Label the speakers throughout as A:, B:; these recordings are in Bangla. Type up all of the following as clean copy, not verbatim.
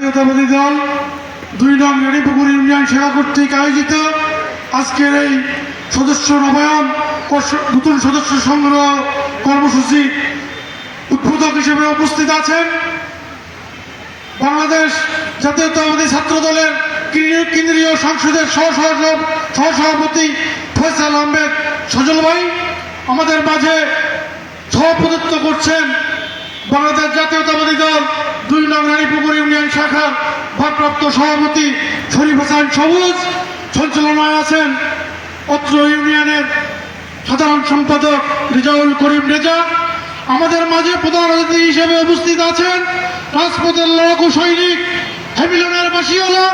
A: জাতীয়তাবাদী দল ২ নং রানীপুকুর ইউনিয়ন শাখা কর্তৃক আয়োজিত আজকের এই সদস্য নবায়ন ও নতুন সদস্য সংগ্রহ কর্মসূচি উদ্বোধক হিসেবে উপস্থিত আছেন বাংলাদেশ জাতীয়তাবাদী ছাত্র দলের কেন্দ্রীয় সংসদের সহসভাপতি ফয়সাল আহমেদ সজল ভাই। আমাদের মাঝে সভাপতিত্ব করছেন বাংলাদেশ জাতীয়তাবাদী দল ২ নং রানীপুকুর ইউনিয়ন শাখার ভারপ্রাপ্ত সভাপতি শরীফ হাসান সবুজ। সঞ্চালনায় আছেন অত্র ইউনিয়নের সাধারণ সম্পাদক রেজাউল করিম রেজা। আমাদের মাঝে প্রধান অতিথি হিসেবে উপস্থিত আছেন রাজপথের লড়াকু সৈনিক হ্যামিলনের বাসিওয়ালা,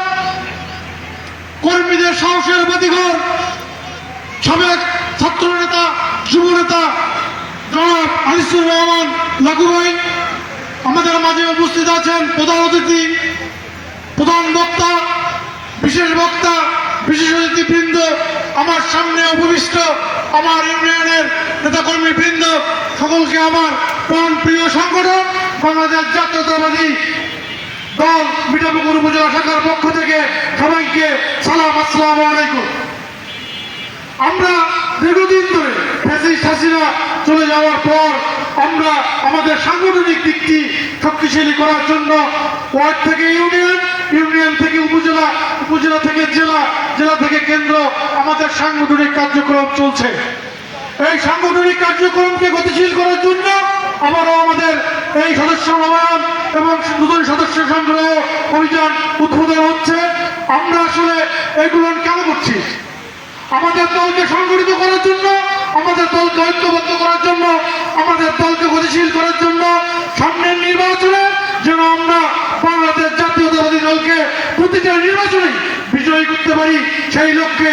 A: কর্মীদের সাহসের বাতিঘর, সাবেক ছাত্র নেতা যুব নেতা জনাব আনিসুর রহমান লাকু ভাই। আমাদের মাঝে উপস্থিত আছেন প্রধান অতিথি, প্রধান বক্তা, বিশেষ বক্তা, বিশেষ অতিথিবৃন্দ, আমার সামনে উপবিষ্ট আমার ইউনিয়নের নেতাকর্মী বৃন্দ, সকলকে আমার প্রাণ প্রিয় সংগঠন বাংলাদেশ জাতীয়তাবাদী দল মিঠাপুকুর উপজেলা শাখার পক্ষ থেকে সবাইকে সালাম, আসসালামু আলাইকুম। আমরা দীর্ঘদিন ধরে ফ্যাসিস্ট হাসিনা চলে যাওয়ার পর আমরা আমাদের সাংগঠনিক দিকটি শক্তিশালী করার জন্য ওয়ার্ড থেকে ইউনিয়ন, ইউনিয়ন থেকে উপজেলা, উপজেলা থেকে জেলা, জেলা থেকে কেন্দ্র আমাদের সাংগঠনিক কার্যক্রম চলছে। এই সাংগঠনিক কার্যক্রমকে গতিশীল করার জন্য আবারও আমাদের এই সদস্য নবায়ন এবং নতুন সদস্য সংগ্রহ অভিযান উদ্বোধন হচ্ছে। আমরা আসলে এগুলো কেন করছি? আমাদের দলকে সংগঠিত করার জন্য, আমাদের দলকে ঐক্যবদ্ধ করার জন্য, আমাদের দলকে গতিশীল করার জন্য সামনের নির্বাচনে যেন আমরা বাংলাদেশ জাতীয়তাবাদী দলকে প্রতিটা নির্বাচনে বিজয়ী করতে পারি, সেই লক্ষ্যে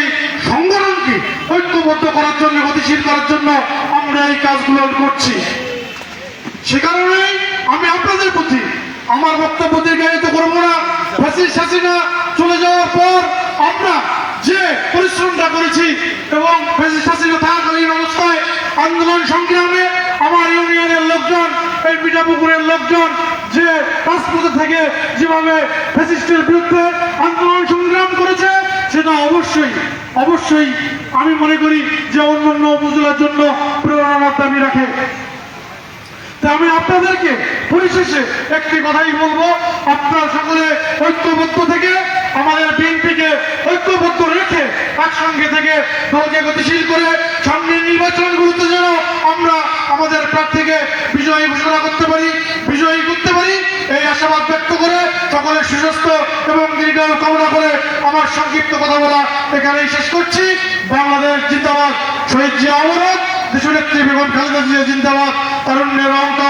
A: সংগঠনকে ঐক্যবদ্ধ করার জন্য, গতিশীল করার জন্য আমরা এই কাজগুলো করছি। সে কারণেই আমি আপনাদের প্রতি আমার বক্তব্য দীর্ঘায়িত করবো না। ফ্যাসিস্ট হাসিনা চলে যাওয়ার পর আমরা যে পরিশ্রমটা করেছি এবং ফ্যাসিস্ট হাসিনা থাকাকালীন অবস্থায় আন্দোলন সংগ্রামে আমার ইউনিয়নের লোকজন, এই মিঠাপুকুরের লোকজন যে রাজপথে থেকে যেভাবে ফ্যাসিস্টের বিরুদ্ধে আন্দোলন সংগ্রাম করেছে, সেটা অবশ্যই অবশ্যই আমি মনে করি যে অন্যান্য উপজেলার জন্য প্রেরণার দাবি রাখে। আমি আপনাদেরকে পরিশেষে একটি কথাই বলবো, আপনারা সকলে ঐক্যবদ্ধ থেকে আমাদের বিএনপিকে ঐক্যবদ্ধ রেখে একসঙ্গে থেকে দলকে গতিশীল করে সামনের নির্বাচনগুলোতে যেন আমরা আমাদের প্রার্থীকে বিজয়ী ঘোষণা করতে পারি, বিজয়ী করতে পারি, এই আশাবাদ ব্যক্ত করে সকলের সুস্বাস্থ্য এবং দীর্ঘায়ু কামনা করে আমার সংক্ষিপ্ত কথা বলা এখানেই শেষ করছি। বাংলাদেশ জিন্দাবাদ, শহীদ জিয়া অমর, দেশনেত্রী বেগম খালেদা জিয়া জিন্দাবাদ, তারুণ্যের অহংকার